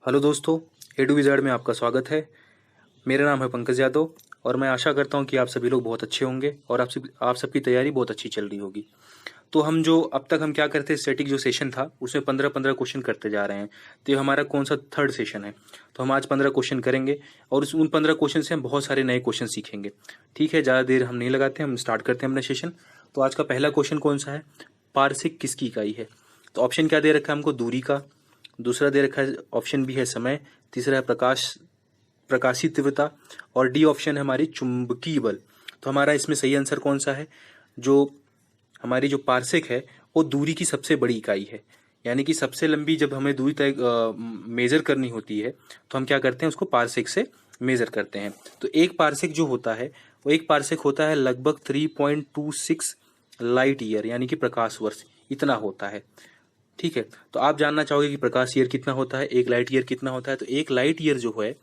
Hello दोस्तों, edu wizard में आपका स्वागत है। मेरा नाम है पंकज यादव और मैं आशा करता हूं कि आप सभी लोग बहुत अच्छे होंगे और आप सबकी तैयारी बहुत अच्छी चल रही होगी। तो हम जो अब तक हम क्या करते हैं, स्टैटिक जो सेशन था उसमें 15-15 क्वेश्चन करते जा रहे हैं। तो ये हमारा कौन सा थर्ड सेशन है। तो हम आज 15 क्वेश्चन करेंगे और उन 15 क्वेश्चन से हम बहुत सारे नए क्वेश्चन सीखेंगे। ठीक है, ज़्यादा देर हम नहीं लगाते, हम स्टार्ट करते हैं अपना सेशन। तो आज का पहला क्वेश्चन कौन सा है, पारसिक किसकी इकाई है। तो ऑप्शन क्या दे रखा है हमको, दूरी का। दूसरा दे रखा है ऑप्शन बी है समय। तीसरा है प्रकाशीय तीव्रता। और डी ऑप्शन है हमारी चुंबकीय बल। तो हमारा इसमें सही आंसर कौन सा है, जो हमारी जो पारसेक है वो दूरी की सबसे बड़ी इकाई है। यानी कि सबसे लंबी जब हमें दूरी तय मेजर करनी होती है तो हम क्या करते हैं, उसको पारसेक से मेजर करते हैं। तो एक पारसेक जो होता है वो एक पारसेक होता है लगभग 3.26 लाइट ईयर, यानी कि प्रकाश वर्ष इतना होता है। ठीक है, तो आप जानना चाहोगे कि प्रकाश ईयर कितना होता है, एक लाइट ईयर कितना होता है। तो एक लाइट ईयर जो है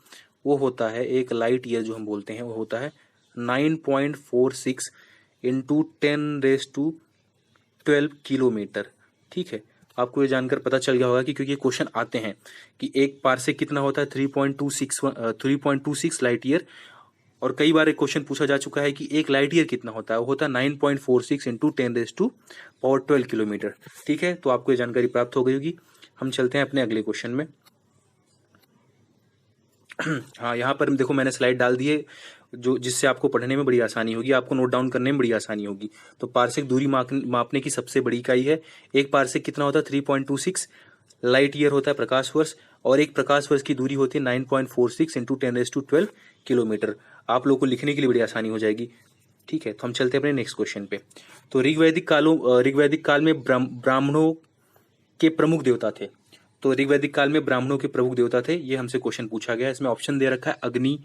वो होता है, एक लाइट ईयर जो हम बोलते हैं वो होता है 9.46 इंटू 10⁻12 किलोमीटर। ठीक है, आपको ये जानकर पता चल गया होगा कि क्योंकि क्वेश्चन आते हैं कि एक पारसेक कितना होता है, 3.26 लाइट ईयर। और कई बार एक क्वेश्चन पूछा जा चुका है कि एक लाइट ईयर कितना होता है, वो होता है 9.46 इंटू 10⁻12 किलोमीटर। ठीक है, तो आपको ये जानकारी प्राप्त हो गई होगी। हम चलते हैं अपने अगले क्वेश्चन में। हाँ, यहाँ पर देखो मैंने स्लाइड डाल दी है जो जिससे आपको पढ़ने में बड़ी आसानी होगी, आपको नोट डाउन करने में बड़ी आसानी होगी। तो पारसेक दूरी मापने की सबसे बड़ी इकाई है। एक पारसेक कितना होता है, 3.26 लाइट ईयर होता है, प्रकाश वर्ष। और एक प्रकाश वर्ष की दूरी होती है 9.46 इंटू 10⁻12 किलोमीटर। आप लोग को लिखने के लिए बड़ी आसानी हो जाएगी। ठीक है, तो हम चलते हैं अपने नेक्स्ट क्वेश्चन पे। तो ऋग्वैदिक काल में ब्राह्मणों के प्रमुख देवता थे। तो ऋग्वैदिक काल में ब्राह्मणों के प्रमुख देवता थे, ये हमसे क्वेश्चन पूछा गया है। इसमें ऑप्शन दे रखा है अग्नि,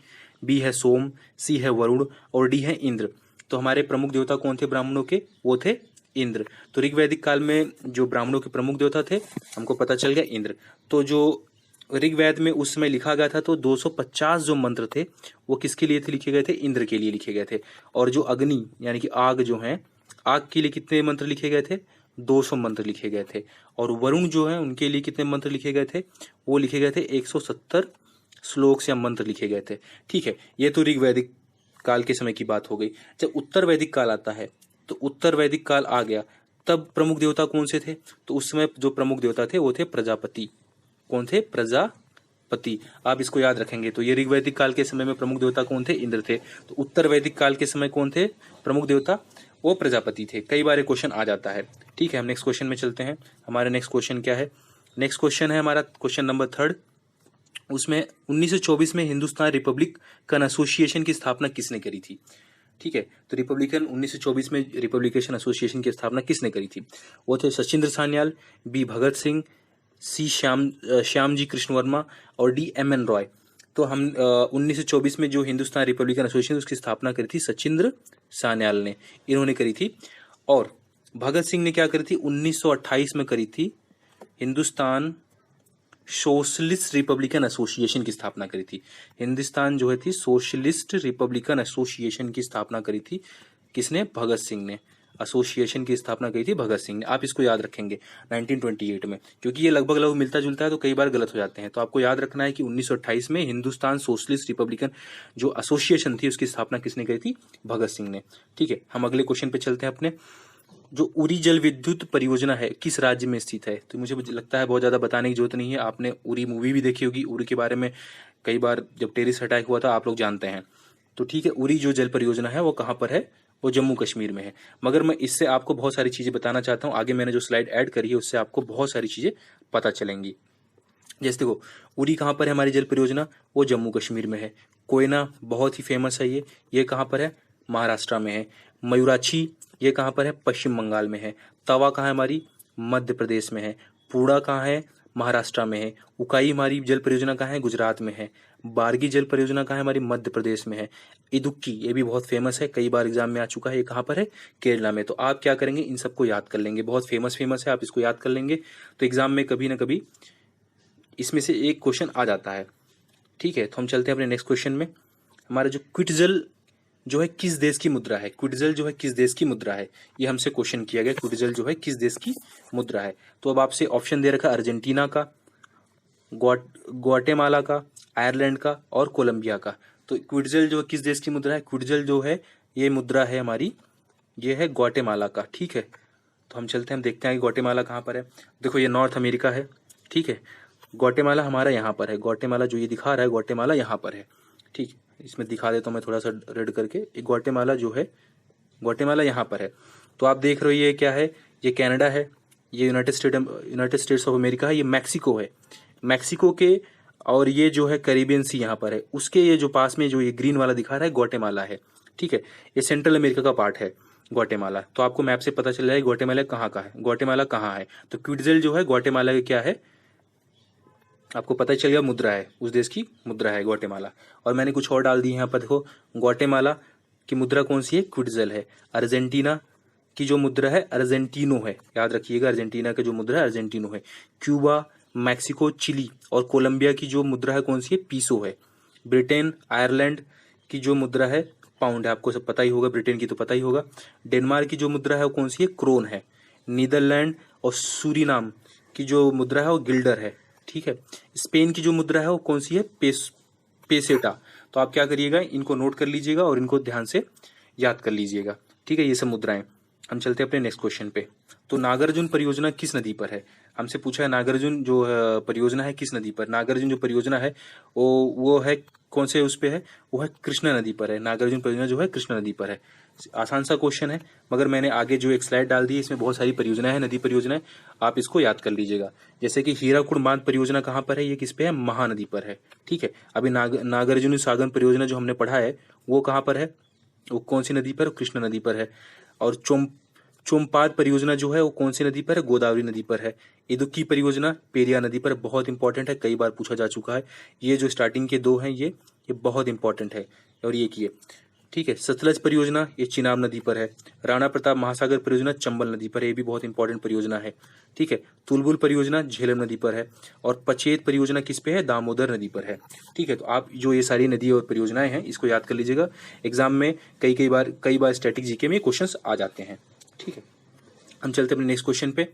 बी है सोम, सी है वरुण और डी है इंद्र। तो हमारे प्रमुख देवता कौन थे ब्राह्मणों के, वो थे इंद्र। तो ऋग्वैदिक काल में जो ब्राह्मणों के प्रमुख देवता थे हमको पता चल गया इंद्र। तो जो ऋग्वेद में उस समय लिखा गया था तो 250 जो मंत्र थे वो किसके लिए थे, लिखे गए थे, इंद्र के लिए लिखे गए थे। और जो अग्नि यानी कि आग जो है, आग के लिए कितने मंत्र लिखे गए थे, 200 मंत्र लिखे गए थे। और वरुण जो है उनके लिए कितने मंत्र लिखे गए थे, वो लिखे गए थे 170 श्लोक या मंत्र लिखे गए थे। ठीक है, ये तो ऋग्वैदिक काल के समय की बात हो गई। जब उत्तर वैदिक काल आता है, तो उत्तर वैदिक काल आ गया, तब प्रमुख देवता कौन से थे, तो उस समय जो प्रमुख देवता थे वो थे प्रजापति। कौन थे, प्रजापति। आप इसको याद रखेंगे। तो ये ऋग्वैदिक काल के समय में प्रमुख देवता कौन थे, इंद्र थे। तो उत्तर वैदिक काल के समय कौन थे प्रमुख देवता, वो प्रजापति थे। कई बार क्वेश्चन आ जाता है। ठीक है, हम नेक्स्ट क्वेश्चन में चलते हैं। हमारा नेक्स्ट क्वेश्चन क्या है, नेक्स्ट क्वेश्चन है हमारा क्वेश्चन नंबर थर्ड। उसमें 1924 में हिंदुस्तान रिपब्लिकन एसोसिएशन की स्थापना किसने करी थी। ठीक है, तो 1924 में रिपब्लिकेशन एसोसिएशन की स्थापना किसने करी थी। वो थे सचिंद्र सान्याल, बी भगत सिंह, सी श्यामजी कृष्ण वर्मा और डी एम एन रॉय। तो हम 1924 में जो हिंदुस्तान रिपब्लिकन एसोसिएशन उसकी स्थापना करी थी सचिंद्र सान्याल ने, इन्होंने करी थी। और भगत सिंह ने क्या करी थी, 1928 में करी थी, हिंदुस्तान सोशलिस्ट रिपब्लिकन एसोसिएशन की स्थापना करी थी। हिंदुस्तान जो है थी सोशलिस्ट रिपब्लिकन एसोसिएशन की स्थापना करी थी किसने, भगत सिंह ने। एसोसिएशन की स्थापना करी थी भगत सिंह ने। आप इसको याद रखेंगे 1928 में, क्योंकि ये लगभग लगभग मिलता जुलता है तो कई बार गलत हो जाते हैं। तो आपको याद रखना है कि 1928 में हिंदुस्तान सोशलिस्ट रिपब्लिकन जो एसोसिएशन थी उसकी स्थापना किसने करी थी, भगत सिंह ने। ठीक है, हम अगले क्वेश्चन पे चलते हैं अपने। जो उरी जल विद्युत परियोजना है किस राज्य में स्थित है। तो मुझे लगता है बहुत ज़्यादा बताने की जरूरत नहीं है, आपने उरी मूवी भी देखी होगी, उरी के बारे में कई बार जब टेररिस्ट अटैक हुआ था आप लोग जानते हैं। तो ठीक है, उरी जो जल परियोजना है वो कहाँ पर है, वो जम्मू कश्मीर में है। मगर मैं इससे आपको बहुत सारी चीज़ें बताना चाहता हूँ, आगे मैंने जो स्लाइड ऐड करी है उससे आपको बहुत सारी चीज़ें पता चलेंगी। जैसे देखो, उरी कहाँ पर है हमारी जल परियोजना, वो जम्मू कश्मीर में है। कोयना बहुत ही फेमस है ये कहाँ पर है, महाराष्ट्र में है। मयूराक्षी ये कहाँ पर है, पश्चिम बंगाल में है। तवा कहाँ है हमारी, मध्य प्रदेश में है। पूड़ा कहाँ है, महाराष्ट्र में है। उकाई हमारी जल परियोजना कहाँ है, गुजरात में है। बारगी जल परियोजना कहाँ है हमारी, मध्य प्रदेश में है। इदुक्की ये भी बहुत फेमस है, कई बार एग्जाम में आ चुका है, ये कहाँ पर है, केरला में। तो आप क्या करेंगे, इन सबको याद कर लेंगे, बहुत फेमस है, आप इसको याद कर लेंगे तो एग्जाम में कभी ना कभी इसमें से एक क्वेश्चन आ जाता है। ठीक है, तो हम चलते हैं अपने नेक्स्ट क्वेश्चन में। हमारा जो क्विटजल जो है किस देश की मुद्रा है, क्विटजल जो है किस देश की मुद्रा है, ये हमसे क्वेश्चन किया गया, क्विटजल जो है किस देश की मुद्रा है। तो अब आपसे ऑप्शन दे रखा है अर्जेंटीना का, ग्वाटेमाला का, आयरलैंड का और कोलंबिया का। तो क्विट्ज़ल जो किस देश की मुद्रा है? क्विट्ज़ल जो है ये मुद्रा है हमारी, ये है ग्वाटेमाला का। ठीक है, तो हम चलते हैं, हम देखते हैं कि ग्वाटेमाला कहाँ पर है। देखो ये नॉर्थ अमेरिका है। ठीक है, ग्वाटेमाला हमारा यहाँ पर है। ग्वाटेमाला जो ये दिखा रहा है, ग्वाटेमाला यहाँ पर है। ठीक है, इसमें दिखा देता हूँ मैं थोड़ा सा रेड करके। ग्वाटेमाला जो है, ग्वाटेमाला यहाँ पर है। तो आप देख रहे हो ये क्या है? ये कनाडा है, ये यूनाइटेड स्टेट्स ऑफ अमेरिका है, ये मैक्सिको है। मैक्सिको के, और ये जो है कैरिबियन सी यहाँ पर है, उसके ये जो पास में जो ये ग्रीन वाला दिखा रहा है ग्वाटेमाला है। ठीक है, ये सेंट्रल अमेरिका का पार्ट है ग्वाटेमाला। तो आपको मैप से पता चल जाएगा ग्वाटेमाला कहाँ का है, ग्वाटेमाला कहाँ है। तो क्विट्ज़ल जो है ग्वाटेमाला का क्या है, आपको पता ही चल गया, मुद्रा है, उस देश की मुद्रा है ग्वाटेमाला। और मैंने कुछ और डाल दी यहाँ पर, देखो ग्वाटेमाला की मुद्रा कौन सी है? क्विट्ज़ल है। अर्जेंटीना की जो मुद्रा है अर्जेंटीनो है, याद रखिएगा, अर्जेंटीना का जो मुद्रा है अर्जेंटीनो है। क्यूबा, मैक्सिको, चिली और कोलंबिया की जो मुद्रा है कौन सी है? पीसो है। ब्रिटेन, आयरलैंड की जो मुद्रा है पाउंड है, आपको सब पता ही होगा, ब्रिटेन की तो पता ही होगा। डेनमार्क की जो मुद्रा है वो कौन सी है? क्रोन है। नीदरलैंड और सूरीनाम की जो मुद्रा है वो गिल्डर है। ठीक है, स्पेन की जो मुद्रा है वो कौन सी है? पेसेटा। तो आप क्या करिएगा, इनको नोट कर लीजिएगा और इनको ध्यान से याद कर लीजिएगा। ठीक है, ये सब मुद्राएं। हम चलते हैं अपने नेक्स्ट क्वेश्चन पे। तो नागार्जुन परियोजना किस नदी पर है? हमसे पूछा है नागार्जुन जो परियोजना है किस नदी पर। नागार्जुन जो परियोजना है वो है कौन से उस पे है? वो है कृष्णा नदी पर है। नागार्जुन परियोजना जो है कृष्णा नदी पर है। आसान सा क्वेश्चन है, मगर मैंने आगे जो एक स्लाइड डाल दी है इसमें बहुत सारी परियोजनाएं हैं, नदी परियोजनाएं, आप इसको याद कर लीजिएगा। जैसे कि हीराकुड बांध परियोजना कहाँ पर है? ये किस पे है? महानदी पर है। ठीक है, अभी नागार्जुन सागर परियोजना जो हमने पढ़ा है वो कहाँ पर है? वो कौन सी नदी पर? कृष्णा नदी पर है। और चोम्पाद परियोजना जो है वो कौन सी नदी पर है? गोदावरी नदी पर है। इदुक्की परियोजना पेरियार नदी पर, बहुत इंपॉर्टेंट है, कई बार पूछा जा चुका है। ये जो स्टार्टिंग के दो हैं ये बहुत इंपॉर्टेंट है, और ये किए। ठीक है, सतलज परियोजना ये चिनाब नदी पर है। राणा प्रताप महासागर परियोजना चंबल नदी पर है, ये भी बहुत इंपॉर्टेंट परियोजना है। ठीक है, तुलबुल परियोजना झेलम नदी पर है। और पचेत परियोजना किस पे है? दामोदर नदी पर है। ठीक है, तो आप जो ये सारी नदी और परियोजनाएं हैं इसको याद कर लीजिएगा, एग्जाम में कई बार स्टैटिक जीके में क्वेश्चंस आ जाते हैं। ठीक है, हम चलते अपने नेक्स्ट क्वेश्चन पे।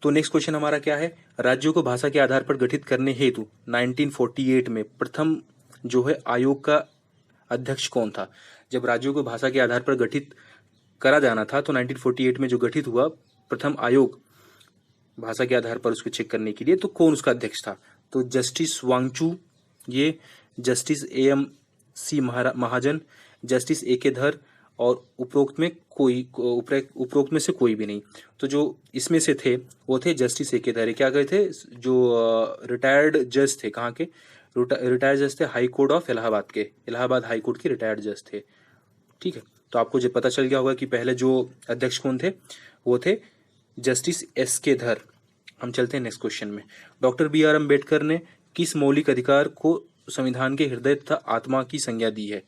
तो नेक्स्ट क्वेश्चन हमारा क्या है? राज्यों को भाषा के आधार पर गठित करने हेतु 1948 में प्रथम जो है आयोग का अध्यक्ष कौन था? जब राज्यों को भाषा के आधार पर गठित करा जाना था तो 1948 में जो गठित हुआ प्रथम आयोग भाषा के आधार पर उसको चेक करने के लिए, तो कौन उसका अध्यक्ष था? तो जस्टिस वांगचू, ये जस्टिस AM-C महाजन, जस्टिस AK धर, और उपरोक्त में से कोई भी नहीं। तो जो इसमें से थे वो थे जस्टिस AK धर। क्या कहे थे? जो रिटायर्ड जज थे, कहाँ के रिटायर्ड जज थे? हाई कोर्ट ऑफ इलाहाबाद के, इलाहाबाद हाई कोर्ट के रिटायर्ड जज थे। ठीक है, तो आपको जो पता चल गया होगा कि पहले जो अध्यक्ष कौन थे, वो थे जस्टिस SK धर। हम चलते हैं नेक्स्ट क्वेश्चन में। डॉक्टर BR अम्बेडकर ने किस मौलिक अधिकार को संविधान के हृदय तथा आत्मा की संज्ञा दी है?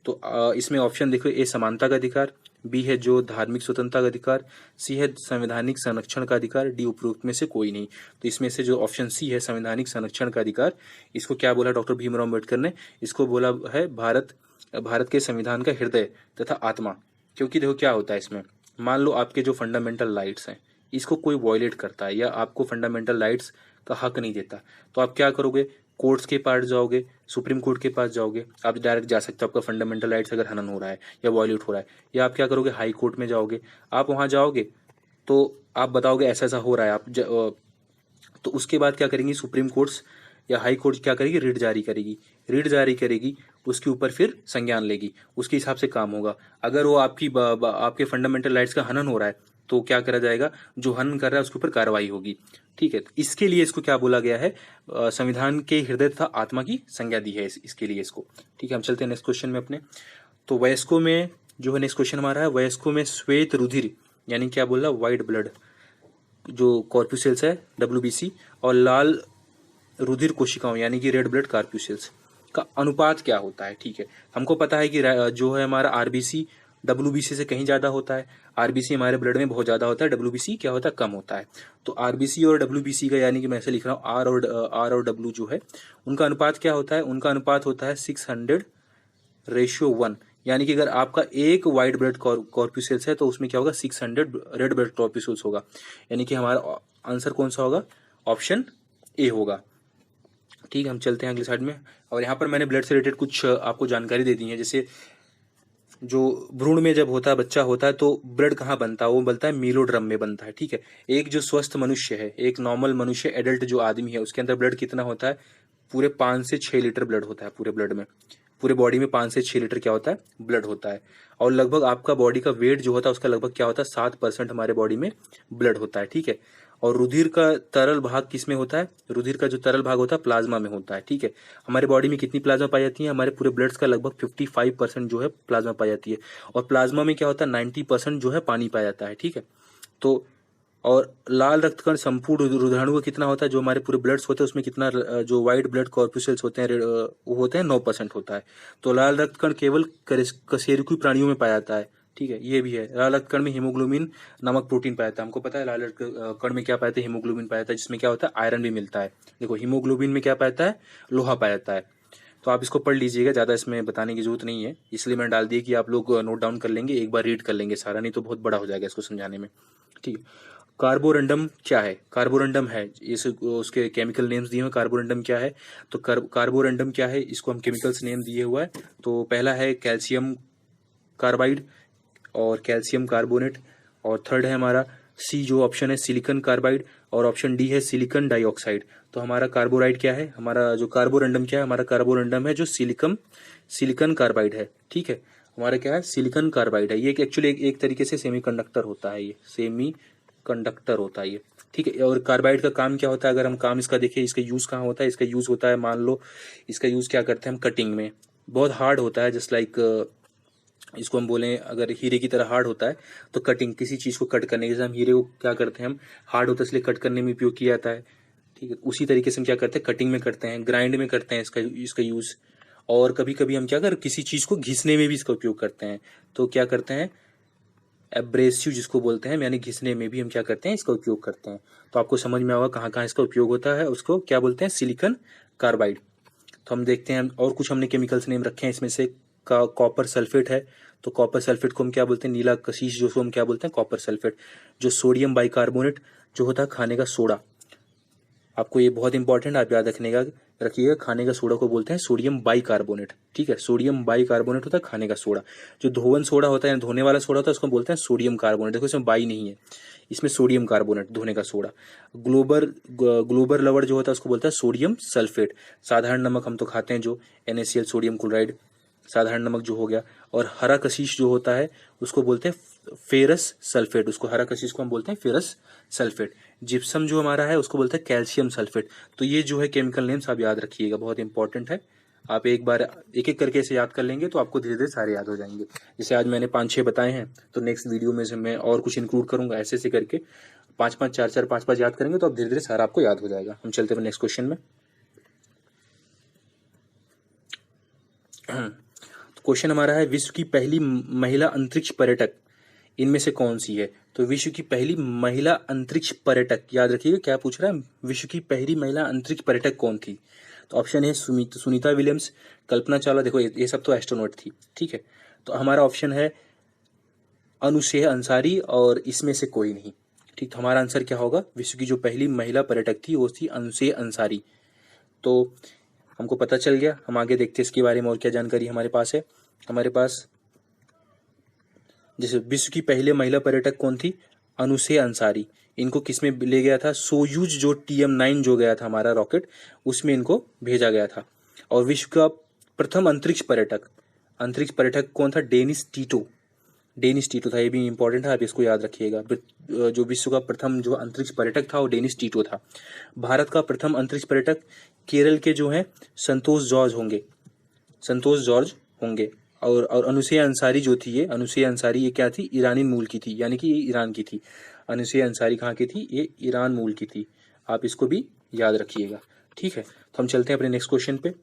तो इसमें ऑप्शन देखो, A समानता का अधिकार, B है जो धार्मिक स्वतंत्रता का अधिकार, C है संवैधानिक संरक्षण का अधिकार, D उपरोक्त में से कोई नहीं। तो इसमें से जो ऑप्शन C है संवैधानिक संरक्षण का अधिकार, इसको क्या बोला डॉक्टर भीमराव अम्बेडकर ने? इसको बोला है भारत के संविधान का हृदय तथा आत्मा। क्योंकि देखो क्या होता है इसमें, मान लो आपके जो फंडामेंटल राइट्स हैं इसको कोई वॉयलेट करता है या आपको फंडामेंटल राइट्स का हक नहीं देता, तो आप क्या करोगे? कोर्ट्स के पास जाओगे, सुप्रीम कोर्ट के पास जाओगे, आप डायरेक्ट जा सकते हो आपका फंडामेंटल राइट्स अगर हनन हो रहा है या वॉयलेट हो रहा है। या आप क्या करोगे? हाई कोर्ट में जाओगे, आप वहाँ जाओगे तो आप बताओगे ऐसा ऐसा हो रहा है, तो उसके बाद क्या करेंगी सुप्रीम कोर्ट्स या हाई कोर्ट? क्या करेगी? रिट जारी करेगी, उसके ऊपर फिर संज्ञान लेगी, उसके हिसाब से काम होगा। अगर वो आपके फंडामेंटल राइट्स का हनन हो रहा है तो क्या करा जाएगा? जो हनन कर रहा है उसके ऊपर कार्रवाई होगी। ठीक है, इसके लिए इसको क्या बोला गया है? संविधान के हृदय तथा आत्मा की संज्ञा दी है इसके लिए इसको। ठीक है, हम चलते हैं नेक्स्ट क्वेश्चन में अपने। तो वयस्कों में जो है नेक्स्ट क्वेश्चन हमारा है, वयस्कों में श्वेत रुधिर यानी क्या बोला? व्हाइट ब्लड जो कॉर्प्यूसेल्स है WBC, और लाल रुधिर कोशिकाओं यानी कि रेड ब्लड कॉर्प्यूसेल्स का अनुपात क्या होता है? ठीक है, हमको पता है कि जो है हमारा RBC WBC से कहीं ज्यादा होता है। RBC हमारे ब्लड में बहुत ज्यादा होता है, WBC क्या होता है? कम होता है। तो RBC और WBC का यानी कि मैं ऐसे लिख रहा हूँ R और W जो है उनका अनुपात क्या होता है? उनका अनुपात होता है 600:1। यानी कि अगर आपका एक व्हाइट ब्लड कॉर्प्यूसेल्स है तो उसमें क्या होगा? 600 रेड ब्लड कॉर्प्यूसेल्स होगा। यानी कि हमारा आंसर कौन सा होगा? ऑप्शन A होगा। ठीक है, हम चलते हैं अगले साइड में। और यहाँ पर मैंने ब्लड से रिलेटेड कुछ आपको जानकारी दे दी है। जैसे जो भ्रूण में जब होता है, बच्चा होता है, तो ब्लड कहाँ बनता है? वो बनता है मीलोड्रम में बनता है। ठीक है, एक जो स्वस्थ मनुष्य है, एक नॉर्मल मनुष्य, एडल्ट जो आदमी है, उसके अंदर ब्लड कितना होता है? पूरे 5 से 6 लीटर ब्लड होता है पूरे ब्लड में। पूरे बॉडी में 5 से 6 लीटर क्या होता है? ब्लड होता है। और लगभग आपका बॉडी का वेट जो होता है उसका लगभग क्या होता है? 7% हमारे बॉडी में ब्लड होता है। ठीक है, और रुधिर का तरल भाग किस में होता है? रुधिर का जो तरल भाग होता है प्लाज्मा में होता है। ठीक है, हमारे बॉडी में कितनी प्लाज्मा पाई जाती है? हमारे पूरे ब्लड्स का लगभग 55% जो है प्लाज्मा पाई जाती है। और प्लाज्मा में क्या होता है? 90% जो है पानी पाया जाता है। ठीक है, तो और लाल रक्तकण संपूर्ण रुधिराणु का कितना होता है? जो हमारे पूरे ब्लड्स होते हैं उसमें कितना जो व्हाइट ब्लड कॉर्पुसेल्स होते हैं वो होते हैं 9% होता है। तो लाल रक्तकण केवल कशेरुकी प्राणियों में पाया जाता है। ठीक है, ये भी है। लाल रक्तकण में हीमोग्लोबिन नामक प्रोटीन पाया जाता है। हमको पता है लाल रक्तकण में क्या पाया जाता है? हीमोग्लोबिन पाया जाता है, जिसमें क्या होता है? आयरन भी मिलता है। देखो, हीमोग्लोबिन में क्या पाया जाता है? लोहा पाया जाता है। तो आप इसको पढ़ लीजिएगा, ज़्यादा इसमें बताने की जरूरत नहीं है, इसलिए मैंने डाल दिया कि आप लोग नोट डाउन कर लेंगे, एक बार रीड कर लेंगे सारा, नहीं तो बहुत बड़ा हो जाएगा इसको समझाने में। ठीक है, कार्बोरंडम क्या है? कार्बोरंडम है, इस उसके केमिकल नेम्स दिए हुए। कार्बोरंडम क्या है? तो कार्बोरंडम क्या है, इसको हम केमिकल्स नेम दिए हुआ है। तो पहला है कैल्शियम कार्बाइड और कैल्शियम कार्बोनेट। और थर्ड है हमारा सी जो ऑप्शन है, सिलिकॉन कार्बाइड। और ऑप्शन डी है सिलिकॉन डाइऑक्साइड। तो हमारा कार्बोराइड क्या है? हमारा जो कार्बोरंडम क्या है? हमारा कार्बोरंडम है जो सिलिकॉन कार्बाइड है। ठीक है, हमारा क्या है? सिलिकॉन कार्बाइड है। ये एक्चुअली एक तरीके से सेमीकंडक्टर होता है, ये सेमी कंडक्टर होता है ये। ठीक है, और कार्बाइड का काम क्या होता है? अगर हम काम इसका देखें, इसका यूज कहाँ होता है? इसका यूज होता है, मान लो इसका यूज क्या करते हैं हम? कटिंग में। बहुत हार्ड होता है, जस्ट लाइक इसको हम बोलें अगर हीरे की तरह हार्ड होता है, तो कटिंग किसी चीज को कट करने के, जैसे हम हीरे को क्या करते हैं हम? हार्ड होता है इसलिए कट करने में उपयोग किया जाता है। ठीक है, उसी तरीके से हम क्या करते हैं? कटिंग में करते हैं, ग्राइंड में करते हैं इसका यूज। और कभी कभी हम क्या कर किसी चीज को घिसने में भी इसका उपयोग करते हैं। तो क्या करते हैं? एब्रेसिव जिसको बोलते हैं, यानी घिसने में भी हम क्या करते हैं? इसका उपयोग करते हैं। तो आपको समझ में आएगा कहाँ कहाँ इसका उपयोग होता है। उसको क्या बोलते हैं? Silicon carbide. तो हम देखते हैं, और कुछ हमने केमिकल्स नेम रखे हैं इसमें से। कॉपर सल्फेट है, तो कॉपर सल्फेट को हम क्या बोलते हैं? नीला कशिश जो हम क्या बोलते हैं? Copper sulphate. जो सोडियम बाइकार्बोनेट जो होता है खाने का सोडा, आपको ये बहुत इंपॉर्टेंट, आप याद रखिएगा, खाने का सोडा को बोलते हैं सोडियम बाइकार्बोनेट। ठीक है, सोडियम बाइकार्बोनेट होता है खाने का सोडा। जो धोवन सोडा होता है, धोने वाला सोडा होता है, उसको बोलते हैं सोडियम कार्बोनेट। देखो इसमें बाई नहीं है, इसमें सोडियम कार्बोनेट, धोने का सोडा। ग्लोबर लवर जो होता है उसको बोलता है सोडियम सल्फेट। साधारण नमक हम तो खाते हैं जो NaCl सोडियम क्लोराइड, साधारण नमक जो हो गया। और हरा कशिश जो होता है उसको बोलते हैं फेरस सल्फेट, उसको हरा कशिश को हम बोलते हैं फेरस सल्फेट। जिप्सम जो हमारा है उसको बोलते हैं कैल्शियम सल्फेट। तो ये जो है केमिकल नेम्स आप याद रखिएगा, बहुत इंपॉर्टेंट है। आप एक बार एक एक करके इसे याद कर लेंगे तो आपको धीरे धीरे सारे याद हो जाएंगे। जैसे आज मैंने 5-6 बताए हैं, तो नेक्स्ट वीडियो में से मैं और कुछ इंक्लूड करूंगा, ऐसे ऐसे करके 5-5 4-4 5-5 याद करेंगे तो आप धीरे धीरे सारा आपको याद हो जाएगा। हम चलते हैं नेक्स्ट क्वेश्चन में। तो क्वेश्चन हमारा है, विश्व की पहली महिला अंतरिक्ष पर्यटक इनमें से कौन सी है? तो विश्व की पहली महिला अंतरिक्ष पर्यटक, याद रखिएगा क्या पूछ रहा है? विश्व की पहली महिला अंतरिक्ष पर्यटक कौन थी? तो ऑप्शन है सुनीता विलियम्स, कल्पना चावला। देखो ये सब तो एस्ट्रोनॉट थी। ठीक है, तो हमारा ऑप्शन है अनुसेह अंसारी, और इसमें से कोई नहीं। ठीक, तो हमारा आंसर क्या होगा? विश्व की जो पहली महिला पर्यटक थी वो थी अनुसेह अंसारी। तो हमको पता चल गया, हम आगे देखते हैं इसके बारे में और क्या जानकारी हमारे पास है। हमारे पास जैसे विश्व की पहले महिला पर्यटक कौन थी? अनुसेह अंसारी। इनको किसमें ले गया था? सोयूज जो TM9 जो गया था हमारा रॉकेट, उसमें इनको भेजा गया था। और विश्व का प्रथम अंतरिक्ष पर्यटक कौन था? डेनिस टीटो था। ये भी इंपॉर्टेंट है, आप इसको याद रखिएगा। जो विश्व का प्रथम जो अंतरिक्ष पर्यटक था वो डेनिस टीटो था। भारत का प्रथम अंतरिक्ष पर्यटक केरल के जो है संतोष जॉर्ज होंगे। और अनुसेह अंसारी जो थी, ये अनुसेह अंसारी ये क्या थी? ईरानी मूल की थी, यानी कि ये ईरान की थी। अनुसेह अंसारी कहाँ की थी? ये ईरान मूल की थी। आप इसको भी याद रखिएगा। ठीक है, तो हम चलते हैं अपने नेक्स्ट क्वेश्चन पे।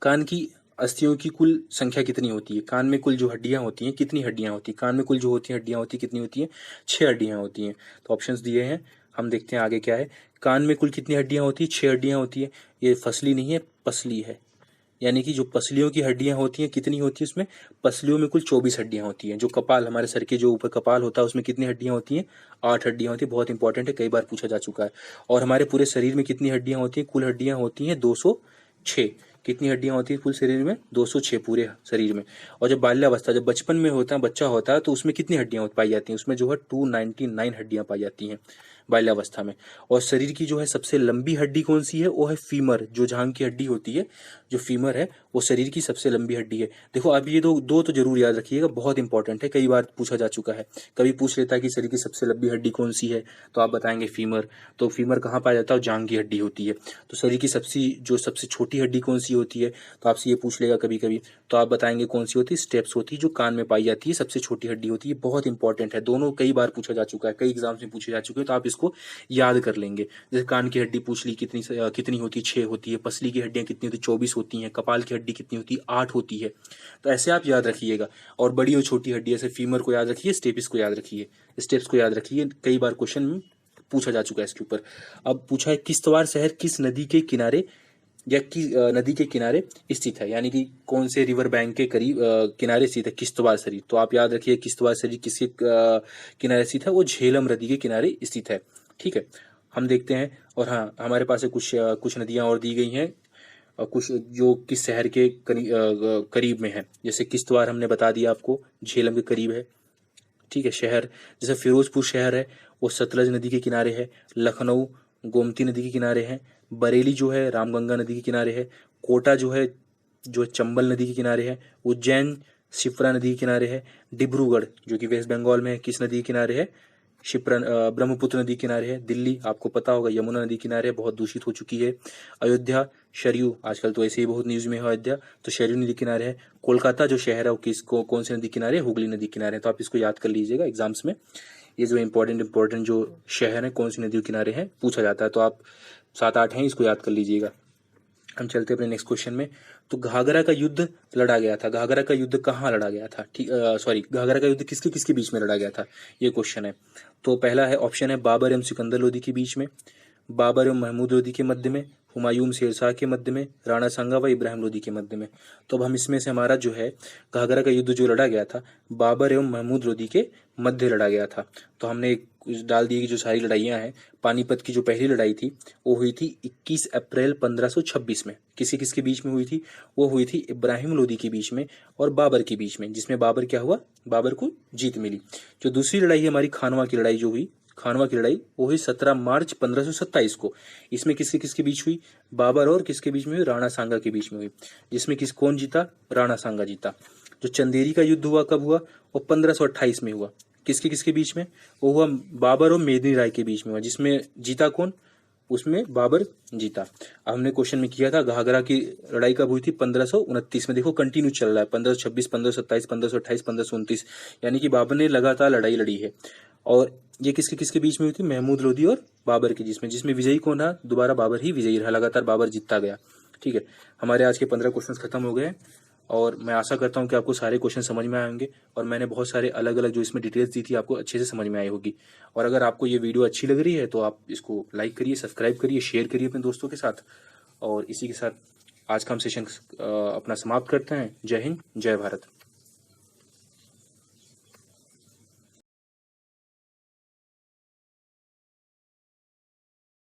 कान की अस्थियों की कुल संख्या कितनी होती है? कान में कुल जो हड्डियां होती हैं, कितनी हड्डियां होती हैं? कान में कुल जो होती हैं हड्डियां होती हैं, कितनी होती हैं? 6 हड्डियां होती हैं। तो ऑप्शंस दिए हैं, हम देखते हैं आगे क्या है। कान में कुल कितनी हड्डियां होती हैं? 6 हड्डियां होती है। ये फसली नहीं है, पसली है। यानी कि जो पसलियों की हड्डियां होती हैं कितनी होती है उसमें, पसलियों में कुल 24 हड्डियां होती हैं। जो कपाल, हमारे सर के जो ऊपर कपाल होता है उसमें कितनी हड्डियां होती हैं, 8 हड्डियां होती है। बहुत इंपॉर्टेंट है, कई बार पूछा जा चुका है। और हमारे पूरे शरीर में कितनी हड्डियां होती हैं, कुल हड्डियां होती हैं 206। कितनी हड्डियां होती हैं कुल शरीर में, 206 पूरे शरीर में। और जब बाल्यावस्था, जब बचपन में होता है, बच्चा होता है, तो उसमें कितनी हड्डियां पाई जाती हैं, उसमें जो है 299 हड्डियां पाई जाती हैं बाल्यावस्था में। और शरीर की जो है सबसे लंबी हड्डी कौन सी है, वो है फीमर, जो जांघ की हड्डी होती है, जो फीमर है वो शरीर की सबसे लंबी हड्डी है। देखो अब ये दो दो तो जरूर याद रखिएगा, बहुत इंपॉर्टेंट है, कई बार पूछा जा चुका है। कभी पूछ लेता है कि शरीर की सबसे लंबी हड्डी कौन सी है, तो आप बताएंगे फीमर। तो फीमर कहाँ पाया जाता है, जांघ की हड्डी होती है। तो शरीर की सबसे छोटी हड्डी कौन सी होती है, तो आपसे ये पूछ लेगा कभी कभी, तो आप बताएंगे कौन सी होती है, स्टेप्स होती है, जो कान में पाई जाती है, सबसे छोटी हड्डी होती है। बहुत इंपॉर्टेंट है, दोनों कई बार पूछा जा चुका है, कई एग्जाम्स में पूछे जा चुके हैं, तो आप इसको याद कर लेंगे। जैसे कान की हड्डी पूछ ली, कितनी होती है, 6 होती है। पसली की हड्डियां कितनी होती है, 24 होती हैं। कपाल की हड्डी कितनी होती है, 8 होती है। तो ऐसे आप याद रखिएगा। और बड़ी और छोटी हड्डी, जैसे फीमर को याद रखिए, स्टेप्स को याद रखिए, स्टेप्स को याद रखिए, कई बार क्वेश्चन में पूछा जा चुका है इसके ऊपर। अब पूछा है किश्तवाड़ शहर किस नदी के किनारे या नदी के किनारे स्थित है, यानी कि कौन से रिवर बैंक के करीब किनारे स्थित है किश्तवाड़ शरीर। तो आप याद रखिए किश्तवाड़ शरीर किसके किनारे स्थित है, वो झेलम नदी के किनारे स्थित है। ठीक है, हम देखते हैं। और हाँ, हमारे पास कुछ नदियां और दी गई हैं, और कुछ जो किस शहर के करीब में है। जैसे किश्तवाड़ हमने बता दिया आपको, झेलम के करीब है। ठीक है, शहर जैसे फिरोजपुर शहर है, वो सतलज नदी के किनारे है। लखनऊ गोमती नदी के किनारे है। बरेली जो है रामगंगा नदी के किनारे है। कोटा जो है, जो चंबल नदी के किनारे है। उज्जैन शिप्रा नदी के किनारे है। डिब्रूगढ़ जो कि वेस्ट बंगाल में है, किस नदी के किनारे है, शिप्रा ब्रह्मपुत्र नदी किनारे है। दिल्ली आपको पता होगा यमुना नदी किनारे, बहुत दूषित हो चुकी है। अयोध्या सरयू, आजकल तो ऐसे ही बहुत न्यूज में है अयोध्या, तो सरयू नदी किनारे है। कोलकाता जो शहर है वो कौन सी नदी किनारे, हुगली नदी किनारे। तो आप इसको याद कर लीजिएगा एग्जाम्स में, ये जो इंपॉर्टेंट जो शहर है कौन सी नदी किनारे हैं पूछा जाता है। तो आप 7-8 हैं, इसको याद कर लीजिएगा। हम चलते हैं अपने नेक्स्ट क्वेश्चन में। तो घाघरा का युद्ध लड़ा गया था, घाघरा का युद्ध कहाँ लड़ा गया था, ठीक, सॉरी, घाघरा का युद्ध किसके किसके बीच में लड़ा गया था, ये क्वेश्चन है। तो पहला है ऑप्शन है बाबर एवं सिकंदर लोदी के बीच में, बाबर एवं महमूद लोदी के मध्य में, हुमायूं शेरशाह के मध्य में, राणा सांगा व इब्राहिम लोदी के मध्य में। तो अब हम इसमें से हमारा जो है घाघरा का युद्ध जो लड़ा गया था, बाबर एवं महमूद लोदी के मध्य लड़ा गया था। तो हमने डाल दी कि जो सारी लड़ाइयाँ हैं, पानीपत की जो पहली लड़ाई थी वो हुई थी 21 अप्रैल 1526 में। किसी किसके बीच में हुई थी, वो हुई थी इब्राहिम लोदी के बीच में और बाबर के बीच में, जिसमें बाबर क्या हुआ, बाबर को जीत मिली। जो दूसरी लड़ाई है हमारी खानवा की लड़ाई जो हुई, खानवा की लड़ाई वो हुई 17 मार्च 1527 को। इसमें किसके किसके बीच हुई, बाबर और किसके बीच में हुई, राणा सांगा के बीच में हुई, जिसमें कौन जीता, राणा सांगा जीता। जो चंदेरी का युद्ध हुआ कब हुआ, वो 1528 में हुआ। किसके किसके बीच में, वो हुआ बाबर और मेदिनी राय के बीच में हुआ, जिसमें जीता कौन, उसमें बाबर जीता। अब हमने क्वेश्चन में किया था घाघरा की लड़ाई कब हुई थी, 1529 में। देखो कंटिन्यू चल रहा है, 1526, 1527, 1528, 1529, यानी कि बाबर ने लगातार लड़ाई लड़ी है। और ये किसके किसके बीच में हुई थी, महमूद लोदी और बाबर के जिसमें विजयी कौन रहा, दोबारा बाबर ही विजयी रहा, लगातार बाबर जीतता गया। ठीक है, हमारे आज के 15 क्वेश्चन खत्म हो गए, और मैं आशा करता हूँ कि आपको सारे क्वेश्चन समझ में आए होंगे, और मैंने बहुत सारे अलग अलग जो इसमें डिटेल्स दी थी आपको अच्छे से समझ में आई होगी। और अगर आपको ये वीडियो अच्छी लग रही है तो आप इसको लाइक करिए, सब्सक्राइब करिए, शेयर करिए अपने दोस्तों के साथ। और इसी के साथ आज का हम सेशन अपना समाप्त करते हैं। जय हिंद, जय भारत।